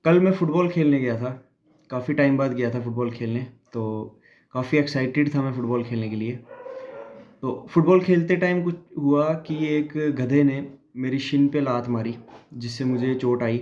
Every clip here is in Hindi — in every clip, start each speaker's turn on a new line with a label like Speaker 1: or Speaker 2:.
Speaker 1: कल मैं फ़ुटबॉल खेलने गया था। काफ़ी टाइम बाद गया था फ़ुटबॉल खेलने, तो काफ़ी एक्साइटेड था मैं फ़ुटबॉल खेलने के लिए। तो फ़ुटबॉल खेलते टाइम कुछ हुआ कि एक गधे ने मेरी शिन पे लात मारी, जिससे मुझे चोट आई।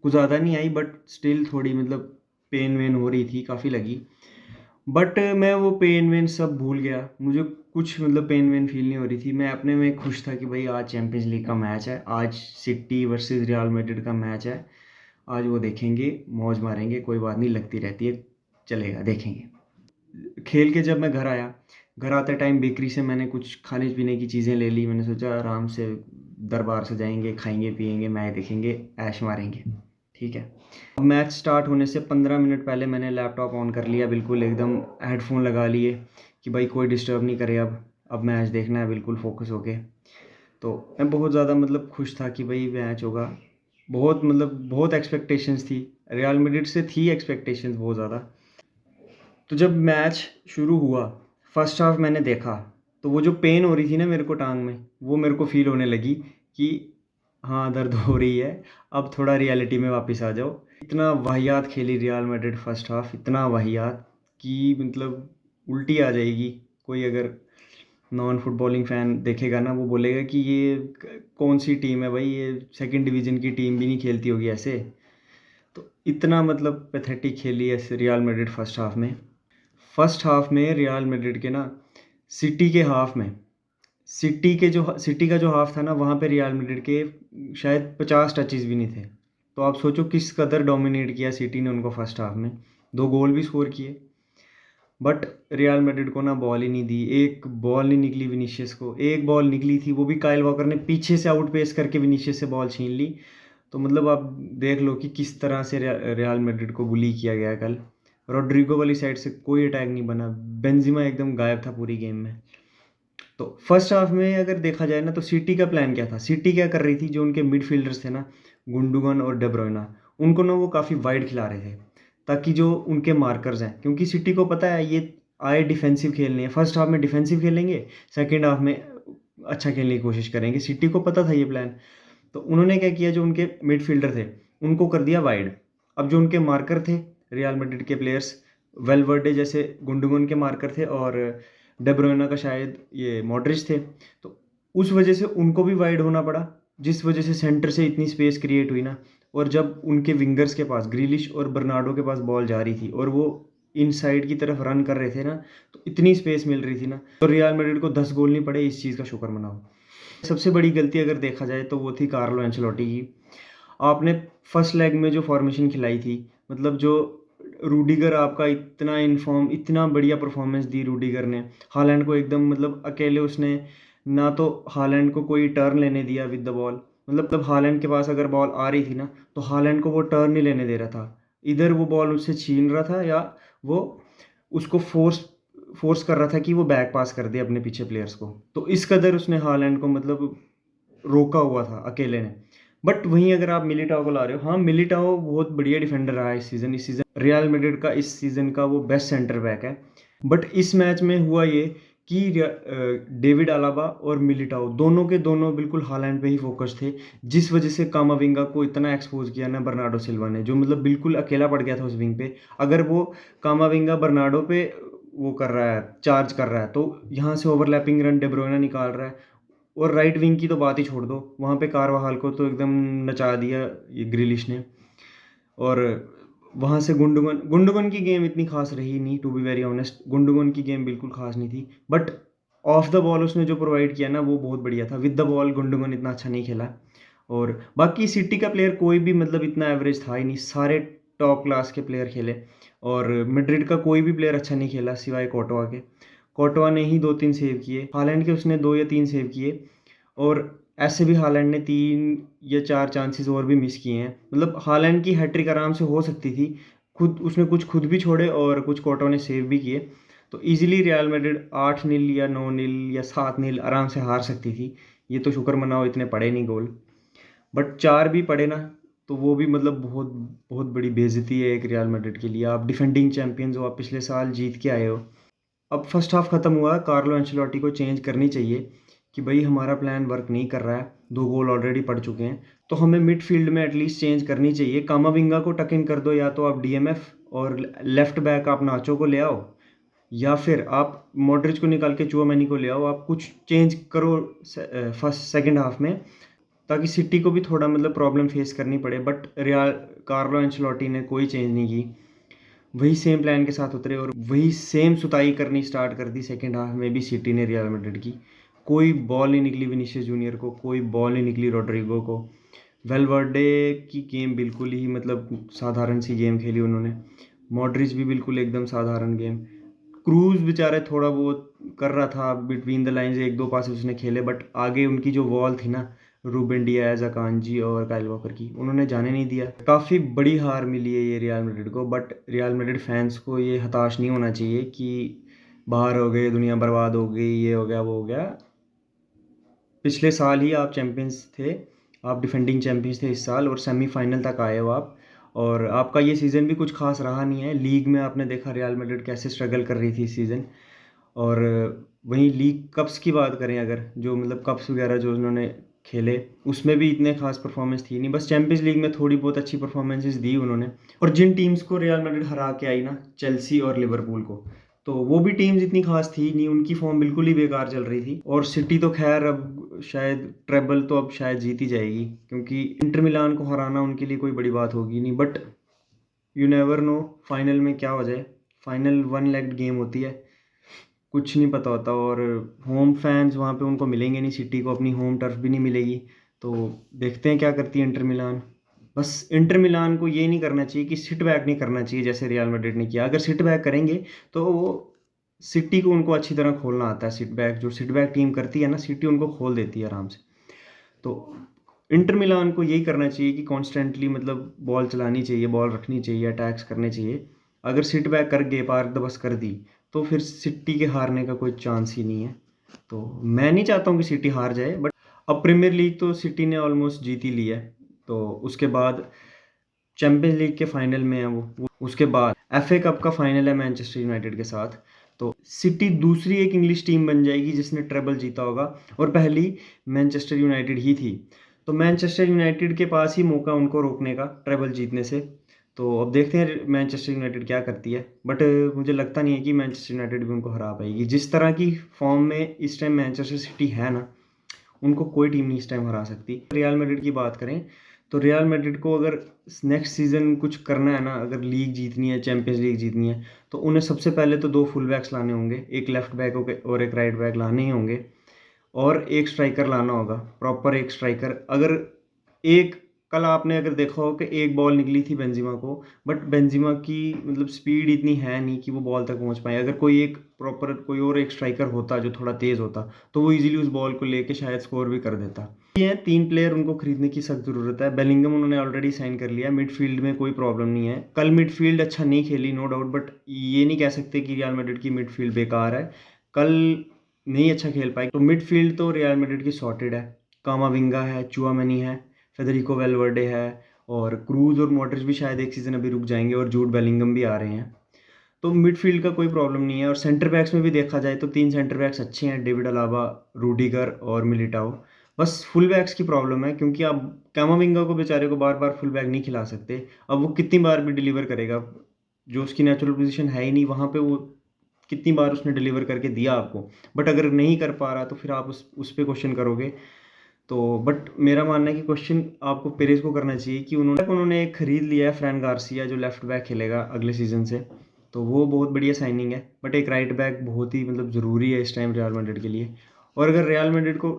Speaker 1: कुछ ज़्यादा नहीं आई बट स्टिल थोड़ी मतलब पेन वेन हो रही थी, काफ़ी लगी। बट मैं वो पेन वेन सब भूल गया। मुझे कुछ मतलब पेन वेन फ़ील नहीं हो रही थी। मैं अपने में खुश था कि भाई आज चैंपियंस लीग का मैच है, आज सिटी वर्सेस रियल मैड्रिड का मैच है। आज वो देखेंगे, मौज मारेंगे, कोई बात नहीं, लगती रहती है, चलेगा, देखेंगे। खेल के जब मैं घर आया, घर आते टाइम बेकरी से मैंने कुछ खाने पीने की चीज़ें ले ली। मैंने सोचा आराम से दरबार से जाएंगे, खाएंगे पिएंगे, मैच देखेंगे, ऐश मारेंगे। ठीक है। अब मैच स्टार्ट होने से 15 मिनट पहले मैंने लैपटॉप ऑन कर लिया, बिल्कुल एकदम हेडफोन लगा लिए कि भाई कोई डिस्टर्ब नहीं करे। अब मैच देखना है बिल्कुल फोकस होके। तो मैं बहुत ज़्यादा मतलब खुश था कि भाई मैच होगा। बहुत मतलब बहुत एक्सपेक्टेशंस थी, रियल मैड्रिड से थी एक्सपेक्टेशंस बहुत ज़्यादा। तो जब मैच शुरू हुआ, फर्स्ट हाफ मैंने देखा, तो वो जो पेन हो रही थी ना मेरे को टांग में, वो मेरे को फील होने लगी कि हाँ दर्द हो रही है, अब थोड़ा रियलिटी में वापस आ जाओ। इतना वाहियात खेली रियल मैड्रिड फर्स्ट हाफ, इतना वाहियात कि मतलब उल्टी आ जाएगी। कोई अगर नॉन फुटबॉलिंग फ़ैन देखेगा ना, वो बोलेगा कि ये कौन सी टीम है भाई, ये सेकंड डिवीज़न की टीम भी नहीं खेलती होगी ऐसे। तो इतना मतलब पैथेटिक खेली है रियल मैड्रिड फर्स्ट हाफ में। फर्स्ट हाफ में रियल मैड्रिड के ना, सिटी के हाफ में, सिटी का जो हाफ था ना, वहाँ पे रियल मैड्रिड के शायद 50 टचेस भी नहीं थे। तो आप सोचो किस कदर डोमिनेट किया सिटी ने उनको फर्स्ट हाफ में। 2 गोल भी स्कोर किए, बट रियल मैड्रिड को ना बॉल ही नहीं दी। एक बॉल नहीं निकली विनीशियस को, एक बॉल निकली थी, वो भी काइल वॉकर ने पीछे से आउट पेस करके विनीशियस से बॉल छीन ली। तो मतलब आप देख लो कि किस तरह से रियल मैड्रिड को बुली किया गया कल। रोड्रिगो वाली साइड से कोई अटैक नहीं बना, बेंजिमा एकदम गायब था पूरी गेम में। तो फर्स्ट हाफ में अगर देखा जाए ना, तो सिटी का प्लान क्या था, सिटी क्या कर रही थी, जो उनके मिडफील्डर्स थे ना, गुंडोगन और डे ब्रुयना, उनको ना वो काफ़ी वाइड खिला रहे थे, ताकि जो उनके मार्कर्स हैं, क्योंकि सिटी को पता है ये आए डिफेंसिव खेलने हैं, फर्स्ट हाफ में डिफेंसिव खेलेंगे, सेकेंड हाफ में अच्छा खेलने की कोशिश करेंगे। सिटी को पता था ये प्लान। तो उन्होंने क्या किया, जो उनके मिडफील्डर थे उनको कर दिया वाइड। अब जो उनके मार्कर थे रियल मैड्रिड के प्लेयर्स, वेलवर्डे जैसे गुंडोगन के मार्कर थे, और डे ब्रुयना का शायद ये मॉड्रिच थे। तो उस वजह से उनको भी वाइड होना पड़ा, जिस वजह से सेंटर से इतनी स्पेस क्रिएट हुई ना। और जब उनके विंगर्स के पास, ग्रिलिश और बर्नार्डो के पास बॉल जा रही थी और वो इनसाइड की तरफ रन कर रहे थे ना, तो इतनी स्पेस मिल रही थी ना, तो रियल मैड्रिड को 10 गोल नहीं पड़े, इस चीज़ का शुक्र मनाओ। सबसे बड़ी गलती अगर देखा जाए तो वो थी कार्लो एंचेलोटी की। आपने फर्स्ट लेग में जो फॉर्मेशन खिलाई थी, मतलब जो रूडिगर आपका इतना इनफॉर्म, इतना बढ़िया परफॉर्मेंस दी रूडिगर ने, हालैंड को एकदम मतलब अकेले उसने, ना तो हालैंड को कोई टर्न लेने दिया विद द बॉल। मतलब हालैंड के पास अगर बॉल आ रही थी ना, तो हालैंड को वो टर्न नहीं लेने दे रहा था। इधर वो बॉल उससे छीन रहा था, या वो उसको फोर्स फोर्स कर रहा था कि वो बैक पास कर दे अपने पीछे प्लेयर्स को। तो इस कदर उसने हालैंड को मतलब रोका हुआ था अकेले ने। बट वहीं अगर आप मिलिटाओ को ला रहे हो, हाँ मिलिटाओ बहुत बढ़िया डिफेंडर रहा है इस सीज़न रियल मैड्रिड का, इस सीज़न का वो बेस्ट सेंटर बैक है। बट इस मैच में हुआ ये कि डेविड अलाबा और मिलिटाओ दोनों के दोनों बिल्कुल हालैंड पे ही फोकस थे, जिस वजह से कामाविंगा को इतना एक्सपोज किया ना बर्नार्डो सिल्वा ने, जो मतलब बिल्कुल अकेला पड़ गया था उस विंग पे। अगर वो कामाविंगा बर्नार्डो पे वो कर रहा है, चार्ज कर रहा है, तो यहाँ से ओवरलैपिंग रन डे ब्रुयना निकाल रहा है। और राइट विंग की तो बात ही छोड़ दो, वहाँ पे कारवाहाल को तो एकदम नचा दिया ये ग्रिलिश ने। और वहाँ से गुंडोगन गुंडोगन की गेम इतनी खास रही नहीं, to be very honest, Gundogan की गेम बिल्कुल खास नहीं थी। बट ऑफ द बॉल उसने जो प्रोवाइड किया ना, वो बहुत बढ़िया था। विद द बॉल गुंडोगन इतना अच्छा नहीं खेला। और बाकी सिटी का प्लेयर कोई भी मतलब इतना एवरेज था ही नहीं, सारे टॉप क्लास के प्लेयर खेले। और मैड्रिड का कोई भी प्लेयर अच्छा नहीं खेला सिवाय कोर्टवा के। कोर्टवा ने ही 2-3 सेव किए, हालैंड के उसने 2 या 3 सेव किए। और ऐसे भी हालैंड ने 3 या 4 चांसेस और भी मिस किए हैं। मतलब हालैंड की हैट्रिक आराम से हो सकती थी, खुद उसने कुछ खुद भी छोड़े और कुछ कोर्टवा ने सेव भी किए। तो इजीली रियल मैड्रिड 8-0 या 9-0 या 7-0 आराम से हार सकती थी। ये तो शुक्र मनाओ इतने पड़े नहीं गोल। बट 4 भी पड़े ना, तो वो भी मतलब बहुत बहुत बड़ी बेइज्जती है एक रियल मैड्रिड के लिए। आप डिफेंडिंग चैंपियंस हो, आप पिछले साल जीत के आए हो। अब फर्स्ट हाफ खत्म हुआ, कार्लो एंचेलोटी को चेंज करनी चाहिए कि भाई हमारा प्लान वर्क नहीं कर रहा है। 2 गोल ऑलरेडी पड़ चुके हैं। तो हमें मिडफ़ील्ड में एटलीस्ट चेंज करनी चाहिए। कामाविंगा को टक इन कर दो, या तो आप डीएमएफ और लेफ्ट बैक आप नाचो को ले आओ, या फिर आप मॉड्रिच को निकाल के चुआमेनी को ले आओ। आप कुछ चेंज करो फर्स्ट सेकंड हाफ में, ताकि सिटी को भी थोड़ा मतलब प्रॉब्लम फेस करनी पड़े। बट रियल कार्लो एंचेलोटी ने कोई चेंज नहीं की, वही सेम प्लान के साथ उतरे और वही सेम सुताई करनी स्टार्ट कर दी सेकंड हाफ में भी सिटी ने रियल मैड्रिड की। कोई बॉल नहीं निकली विनीसियस जूनियर को, कोई बॉल नहीं निकली रॉड्रिगो को। वेलवर्डे की गेम बिल्कुल ही मतलब साधारण सी गेम खेली उन्होंने। मॉड्रिच भी बिल्कुल एकदम साधारण गेम। क्रूज बेचारे थोड़ा बहुत कर रहा था बिटवीन द लाइंस, 1-2 पास उसने खेले, बट आगे उनकी जो वॉल थी ना, रूबेन डियाज, अकांजी और काइल वॉकर की, उन्होंने जाने नहीं दिया। काफ़ी बड़ी हार मिली है ये रियल मैड्रिड को, बट रियल मैड्रिड फैंस को ये हताश नहीं होना चाहिए कि बाहर हो गए, दुनिया बर्बाद हो गई, ये हो गया वो हो गया। पिछले साल ही आप चैंपियंस थे, आप डिफेंडिंग चैंपियंस थे इस साल, और सेमीफाइनल तक आए हो आप। और आपका ये सीज़न भी कुछ खास रहा नहीं है। लीग में आपने देखा रियल मैड्रिड कैसे स्ट्रगल कर रही थी इस सीज़न। और वहीं लीग कप्स की बात करें अगर, जो मतलब कप्स वगैरह जो उन्होंने खेले, उसमें भी इतने खास परफॉर्मेंस थी नहीं। बस चैंपियंस लीग में थोड़ी बहुत अच्छी परफॉर्मेंसेस दी उन्होंने। और जिन टीम्स को रियल मैड्रिड हरा के आई ना, चेल्सी और लिवरपूल को, तो वो भी टीम्स इतनी खास थी नहीं, उनकी फॉर्म बिल्कुल ही बेकार चल रही थी। और सिटी तो खैर अब शायद ट्रेबल तो अब शायद जीत ही जाएगी, क्योंकि इंटर मिलान को हराना उनके लिए कोई बड़ी बात होगी नहीं। But you never know final में क्या हो जाए। फाइनल वन लेग्ड गेम होती है, कुछ नहीं पता होता। और होम फैंस वहाँ पे उनको मिलेंगे नहीं, सिटी को अपनी होम टर्फ भी नहीं मिलेगी। तो देखते हैं क्या करती है इंटर मिलान। बस इंटर मिलान को ये नहीं करना चाहिए कि सिट बैक नहीं करना चाहिए जैसे रियल मैड्रिड ने किया। अगर सिट बैक करेंगे तो वो सिटी को उनको अच्छी तरह खोलना आता है। सिट बैक जो सिट बैक टीम करती है ना, सिटी उनको खोल देती है आराम से। तो इंटर मिलान को यही करना चाहिए कि कॉन्स्टेंटली मतलब बॉल चलानी चाहिए, बॉल रखनी चाहिए, अटैक्स करने चाहिए। अगर सिट बैक कर गए, पार्क द बस कर दी, तो फिर सिटी के हारने का कोई चांस ही नहीं है। तो मैं नहीं चाहता हूँ कि सिटी हार जाए, बट अब प्रीमियर लीग तो सिटी ने ऑलमोस्ट जीत ही ली है। तो उसके बाद चैंपियंस लीग के फाइनल में है वो। उसके बाद एफए कप का फाइनल है मैनचेस्टर यूनाइटेड के साथ। तो सिटी दूसरी एक इंग्लिश टीम बन जाएगी जिसने ट्रेबल जीता होगा, और पहली मैनचेस्टर यूनाइटेड ही थी। तो मैनचेस्टर यूनाइटेड के पास ही मौका उनको रोकने का ट्रेबल जीतने से। तो अब देखते हैं मैनचेस्टर यूनाइटेड क्या करती है। बट मुझे लगता नहीं है कि मैनचेस्टर यूनाइटेड भी उनको हरा पाएगी। जिस तरह की फॉर्म में इस टाइम मैनचेस्टर सिटी है ना, उनको कोई टीम नहीं इस टाइम हरा सकती। रियल मैड्रिड की बात करें तो रियल मैड्रिड को अगर नेक्स्ट सीज़न कुछ करना है ना, अगर लीग जीतनी है, चैंपियंस लीग जीतनी है, तो उन्हें सबसे पहले तो 2 फुल बैक्स लाने होंगे, एक लेफ्ट बैक और एक राइट बैक लाने ही होंगे। और एक स्ट्राइकर लाना होगा, प्रॉपर एक स्ट्राइकर। अगर एक कल आपने अगर देखा हो कि एक बॉल निकली थी बेंजिमा को, बट बेंजिमा की मतलब स्पीड इतनी है नहीं कि वो बॉल तक पहुंच पाए। अगर कोई एक प्रॉपर कोई और एक स्ट्राइकर होता जो थोड़ा तेज़ होता, तो वो इजीली उस बॉल को लेके शायद स्कोर भी कर देता। ये 3 प्लेयर उनको खरीदने की सख्त ज़रूरत है। बेलिंगम उन्होंने ऑलरेडी साइन कर लिया। मिडफील्ड में कोई प्रॉब्लम नहीं है। कल मिडफील्ड अच्छा नहीं खेली नो डाउट, बट ये नहीं कह सकते कि रियल मैड्रिड की मिडफील्ड बेकार है। कल नहीं अच्छा खेल पाई। तो मिडफील्ड तो रियल मैड्रिड की सॉर्टेड है। कामाविंगा है, चुआमेनी है, फेडरिको वेलवर्डे है, और क्रूज और मॉड्रिच भी शायद एक सीज़न अभी रुक जाएंगे, और जूड बेलिंगम भी आ रहे हैं। तो मिडफील्ड का कोई प्रॉब्लम नहीं है। और सेंटर बैक्स में भी देखा जाए तो 3 सेंटर बैक्स अच्छे हैं, डेविड अलाबा, रूडिगर और मिलिटाओ। बस फुल बैक्स की प्रॉब्लम है, क्योंकि आप कामाविंगा को बेचारे को बार बार फुल बैक नहीं खिला सकते। अब वो कितनी बार भी डिलीवर करेगा, जो उसकी नेचुरल पोजीशन है ही नहीं वहाँ पे। वो कितनी बार उसने डिलीवर करके दिया आपको, बट अगर नहीं कर पा रहा तो फिर आप उस पर क्वेश्चन करोगे। तो बट मेरा मानना है कि क्वेश्चन आपको पेरेज को करना चाहिए कि उन्होंने एक खरीद लिया है फ्रैन गार्सिया, जो लेफ्ट बैक खेलेगा अगले सीज़न से। तो वो बहुत बढ़िया साइनिंग है। बट एक राइट बैक बहुत ही मतलब ज़रूरी है इस टाइम रियल मैड्रिड के लिए। और अगर रियल मैड्रिड को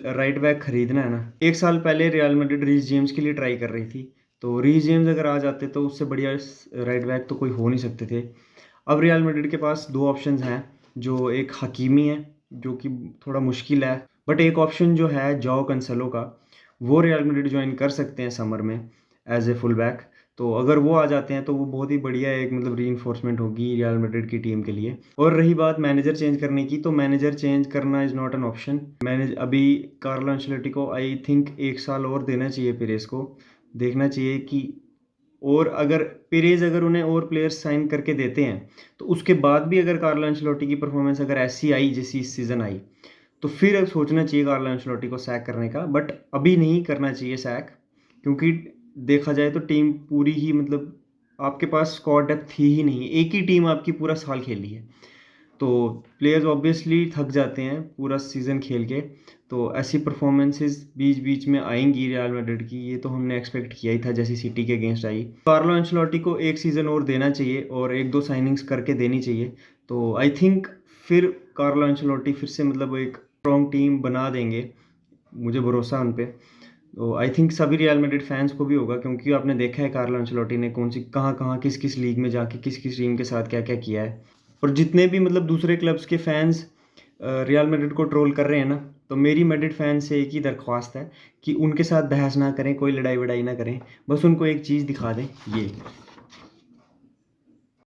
Speaker 1: राइट बैक खरीदना है ना, एक साल पहले रियल मैड्रिड रीस जेम्स के लिए ट्राई कर रही थी। तो रीस जेम्स अगर आ जाते तो उससे बढ़िया राइट बैक तो कोई हो नहीं सकते थे। अब रियल मैड्रिड के पास 2 ऑप्शंस हैं, जो एक हकीमी है जो कि थोड़ा मुश्किल है, बट एक ऑप्शन जो है जॉ कंसेलो का, वो रियल मैड्रिड ज्वाइन कर सकते हैं समर में एज ए फुल बैक। तो अगर वो आ जाते हैं तो वो बहुत ही बढ़िया एक मतलब रीइंफोर्समेंट होगी रियल मैड्रिड की टीम के लिए। और रही बात मैनेजर चेंज करने की, तो मैनेजर चेंज करना is not an option. Manage अभी कार्लो एंचेलोटी को आई थिंक 1 साल और देना चाहिए पेरेस को। देखना चाहिए कि और अगर पेरेज अगर उन्हें और प्लेयर्स साइन करके देते हैं, तो उसके बाद भी अगर कार्लो एंचेलोटी की परफॉर्मेंस अगर ऐसी आई जैसी इस सीज़न आई, तो फिर अब सोचना चाहिए कार्लो एंcelotti को सैक करने का, बट अभी नहीं करना चाहिए सैक, क्योंकि देखा जाए तो टीम पूरी ही मतलब आपके पास स्क्वाड डेप्थ थी ही नहीं, एक ही टीम आपकी पूरा साल खेली है, तो प्लेयर्स ऑब्वियसली थक जाते हैं पूरा सीज़न खेल के। तो ऐसी परफॉर्मेंसेस बीच बीच में आएंगी रियल मैड्रिड की, ये तो हमने एक्सपेक्ट किया ही था जैसी सिटी के अगेंस्ट आई। कार्लो एंcelotti को एक सीज़न और देना चाहिए और एक दो साइनिंग्स करके देनी चाहिए, तो आई थिंक फिर कार्लो एंcelotti फिर से मतलब एक स्ट्रॉन्ग टीम बना देंगे, मुझे भरोसा है उन पे। तो आई थिंक सभी रियल मैड्रिड फैंस को भी होगा, क्योंकि आपने देखा है कार्लो एंcelotti ने कौन सी कहाँ कहाँ किस किस लीग में जाके किस किस टीम के साथ क्या क्या किया है। और जितने भी मतलब दूसरे क्लब्स के फैंस रियल मैड्रिड को ट्रोल कर रहे हैं ना, तो मेरी मैड्रिड फैंस से एक ही दरख्वास्त है कि उनके साथ बहस ना करें, कोई लड़ाई वड़ाई ना करें, बस उनको एक चीज़ दिखा दें, ये